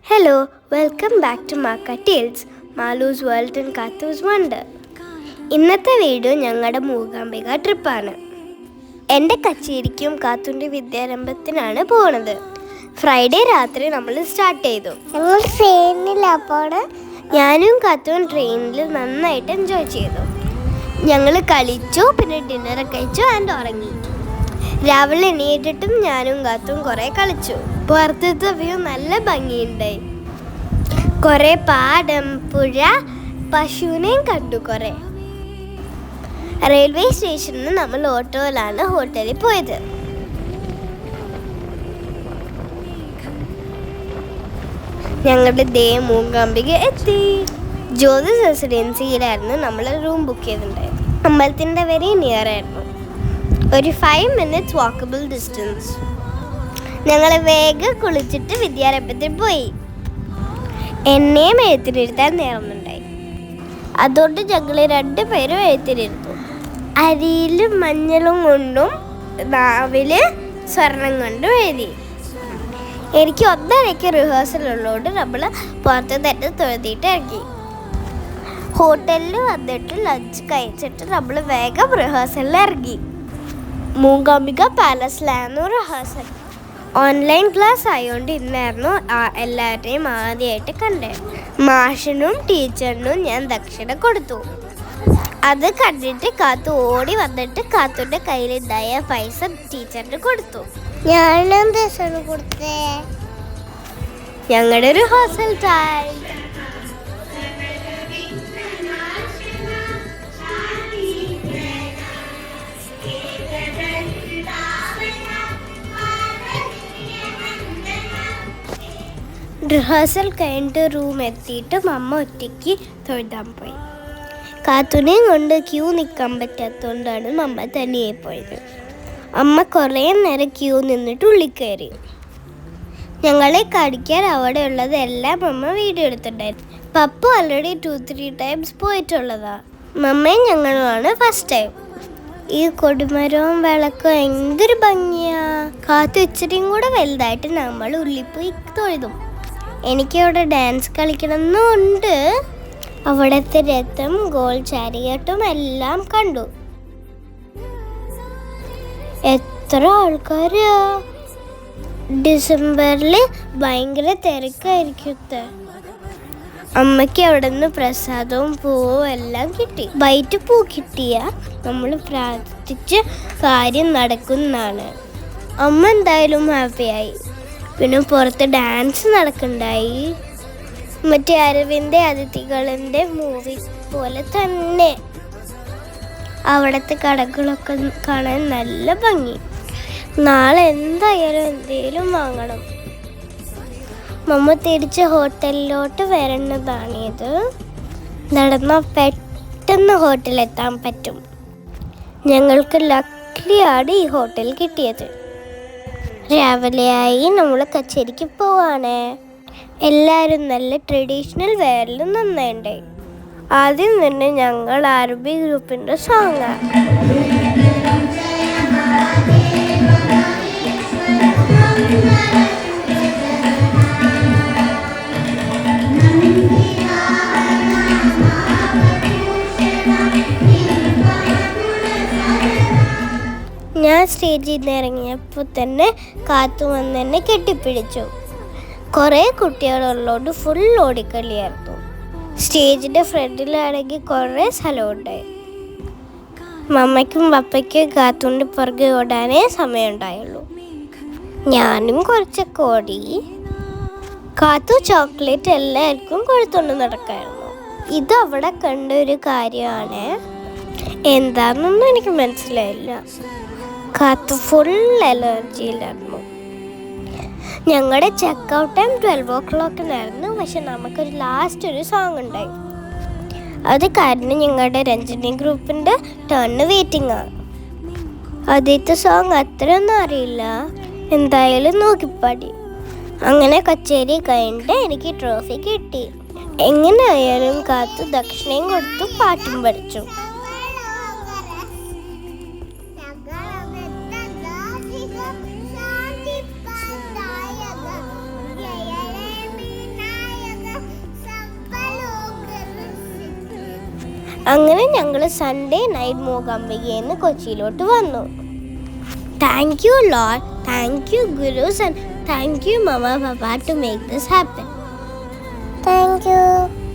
Hello, welcome back to Makka tales, Maloos world and Kathoos wonder. ഇന്നത്തെ video ഞങ്ങളുടെ മൂകാംബിക ട്രിപ്പാണ്. എൻ്റെ കച്ചേരിക്കും കാത്തൂൻ്റെ വിദ്യാരംഭത്തിനാണ് പോണത്. ഫ്രൈഡേ രാത്രി നമ്മൾ സ്റ്റാർട്ട് ചെയ്തു. ഞാനും കാത്തൂൻ ട്രെയിനിൽ നന്നായിട്ട് എൻജോയ് ചെയ്തു. ഞങ്ങൾ കളിച്ചു, പിന്നെ ഡിന്നറൊക്കെ കഴിച്ചു ആൻഡ് ഉറങ്ങി. രാവിലെ എണീറ്റിട്ടും ഞാനും കാത്തും കുറേ കളിച്ചു. പുറത്തത്തെ വ്യൂ നല്ല ഭംഗിയുണ്ടായി. കുറേ പാടം, പുഴ, പശുവിനെയും കണ്ടു. കുറേ റെയിൽവേ സ്റ്റേഷനിൽ നമ്മൾ ഓട്ടോയിലാണ് ഹോട്ടലിൽ പോയത്. ഞങ്ങളുടെ മൂകാംബിക എത്തി. ജ്യോതിസ് റെസിഡൻസിയിലായിരുന്നു നമ്മൾ റൂം ബുക്ക് ചെയ്തിട്ടുണ്ടായത്. അമ്പലത്തിൻ്റെ വെരി നിയർ ആയിരുന്നു, ഒരു 5 minutes വാക്കബിൾ ഡിസ്റ്റൻസ്. ഞങ്ങൾ വേഗം കുളിച്ചിട്ട് വിദ്യാരംഭത്തിൽ പോയി. എന്നെയും എഴുത്തിനിരുത്താൻ നേർന്നുണ്ടായി. അതുകൊണ്ട് ഞങ്ങൾ 2 പേരും എഴുത്തിനിരുന്നു. അരിയിലും മഞ്ഞളും കൊണ്ടും നാവില് സ്വർണം കൊണ്ടും എഴുതി. എനിക്ക് 1:30 റിഹേഴ്സൽ ഉള്ളതുകൊണ്ട് നമ്മൾ പുറത്ത് തന്നെ തൊഴുതിയിട്ട് ഇറങ്ങി. ഹോട്ടലിൽ വന്നിട്ട് ലഞ്ച് കഴിച്ചിട്ട് നമ്മൾ വേഗം റിഹേഴ്സലിൽ ഇറങ്ങി. മൂകാംബിക പാലസിലായിരുന്നു റിഹേഴ്സൽ. ഓൺലൈൻ ക്ലാസ് ആയതുകൊണ്ട് ഇന്നായിരുന്നു എല്ലാവരെയും ആദ്യമായിട്ട് കണ്ടത്. മാഷിനും ടീച്ചറിനും ഞാൻ ദക്ഷിണ കൊടുത്തു. അത് കണ്ടിട്ട് കാത്തു ഓടി വന്നിട്ട് കാത്തുൻ്റെ കയ്യിലുണ്ടായ പൈസ ടീച്ചറിന് കൊടുത്തു. ഞാനും ദക്ഷിണ കൊടുത്തേ. ഞങ്ങളുടെ റിഹേഴ്സൽ ടൈം. റിഹേഴ്സൽ കഴിഞ്ഞിട്ട് റൂം എത്തിയിട്ട് അമ്മ ഒറ്റയ്ക്ക് തൊഴുതാൻ പോയി. കാത്തുനെയും കൊണ്ട് ക്യൂ നിൽക്കാൻ പറ്റാത്തതുകൊണ്ടാണ് അമ്മ തനിയെ പോയത്. അമ്മ കുറേ നേരം ക്യൂ നിന്നിട്ട് ഉള്ളിൽ കയറി. ഞങ്ങളെ കടിക്കാൻ അവിടെ ഉള്ളതെല്ലാം അമ്മ വീഡിയോ എടുത്തിട്ടുണ്ടായിരുന്നു. പപ്പു ഓൾറെഡി 2-3 times പോയിട്ടുള്ളതാണ്. മമ്മയും ഞങ്ങളുമാണ് ഫസ്റ്റ് ടൈം. ഈ കൊടിമരവും വിളക്കും എന്തൊരു ഭംഗിയാ. കാത്തു ഇച്ചിരിയും കൂടെ വലുതായിട്ട് നമ്മൾ ഉള്ളിൽ പോയി തൊഴുതും. എനിക്കവിടെ ഡാൻസ് കളിക്കണമെന്നുണ്ട്. അവിടുത്തെ രഥം, ഗോൾ ചാരിയട്ടും എല്ലാം കണ്ടു. എത്ര ആൾക്കാരാ! ഡിസംബറിൽ ഭയങ്കര തിരക്കായിരിക്കും. അമ്മയ്ക്ക് അവിടെ നിന്ന് പ്രസാദവും പൂവും എല്ലാം കിട്ടി. വൈറ്റ് പൂ കിട്ടിയ നമ്മൾ പ്രാർത്ഥിച്ച കാര്യം നടക്കുന്നതാണ്. അമ്മ എന്തായാലും ഹാപ്പിയായി. പിന്നെ പുറത്ത് ഡാൻസ് നടക്കുന്നുണ്ടായി. മറ്റേ അരവിന്ദ് അതിഥികളുടെ മൂവി പോലെ തന്നെ. അവിടുത്തെ കടകളൊക്കെ കാണാൻ നല്ല ഭംഗി. നാളെ എന്തായാലും എന്തേലും വാങ്ങണം. മമ്മ തിരിച്ച് ഹോട്ടലിലോട്ട് വരേണ്ടതാണിത്. നടന്നാൽ പെട്ടെന്ന് ഹോട്ടലിലെത്താൻ പറ്റും. ഞങ്ങൾക്ക് ലക്കിയാണ് ഈ ഹോട്ടൽ കിട്ടിയത്. രാവിലെയായി നമ്മൾ കച്ചേരിക്ക് പോവാണ്. എല്ലാവരും നല്ല ട്രഡീഷണൽ വെയറിൽ നന്നായിട്ടുണ്ടായി. ആദ്യം തന്നെ ഞങ്ങൾ അറബി ഗ്രൂപ്പിൻ്റെ സോങ്ങാണ്. ഞാൻ സ്റ്റേജിൽ നിന്ന് ഇറങ്ങിയപ്പോൾ തന്നെ കാത്തു വന്ന് എന്നെ കെട്ടിപ്പിടിച്ചു. കുറേ കുട്ടികളുള്ളതുകൊണ്ട് ഫുൾ ഓടിക്കളിയായിരുന്നു. സ്റ്റേജിൻ്റെ ഫ്രണ്ടിലാണെങ്കിൽ കുറേ സ്ഥലമുണ്ടായി. മമ്മയ്ക്കും പപ്പയ്ക്കും കാത്തുൻ്റെ പുറകെ ഓടാനേ സമയമുണ്ടായുള്ളൂ. ഞാനും കുറച്ചൊക്കെ ഓടി. കാത്തു ചോക്ലേറ്റ് എല്ലാവർക്കും കൊടുത്തുകൊണ്ട് നടക്കായിരുന്നു. ഇത് അവിടെ കണ്ട ഒരു കാര്യമാണ്. എന്താണെന്നൊന്നും എനിക്ക് മനസ്സിലായില്ല. കാത്തു ഫുൾ എനർജിയിലായിരുന്നു. ഞങ്ങളുടെ ചെക്കൗട്ട് ടൈം 12 o'clock പക്ഷെ നമുക്കൊരു ലാസ്റ്റ് ഒരു സോങ് ഉണ്ടായി. അത് കാരണം ഞങ്ങളുടെ രഞ്ജനി ഗ്രൂപ്പിൻ്റെ ടേണിന് വെയിറ്റിംഗ് ആണ്. ആദ്യത്തെ സോങ് അത്രയൊന്നും അറിയില്ല, എന്തായാലും നോക്കിപ്പാടി. അങ്ങനെ കച്ചേരി കഴിഞ്ഞിട്ട് എനിക്ക് ട്രോഫി കിട്ടി. എങ്ങനെയായാലും കാത്തു ദക്ഷിണയും കൊടുത്തു പാട്ടും പഠിച്ചു. അങ്ങനെ ഞങ്ങൾ സൺഡേ നൈറ്റ് മൂകാംബികയിൽ നിന്ന് കൊച്ചിയിലോട്ട് വന്നു. Thank you lord, thank you gurus and thank you mamma papa to make this happen. Thank U.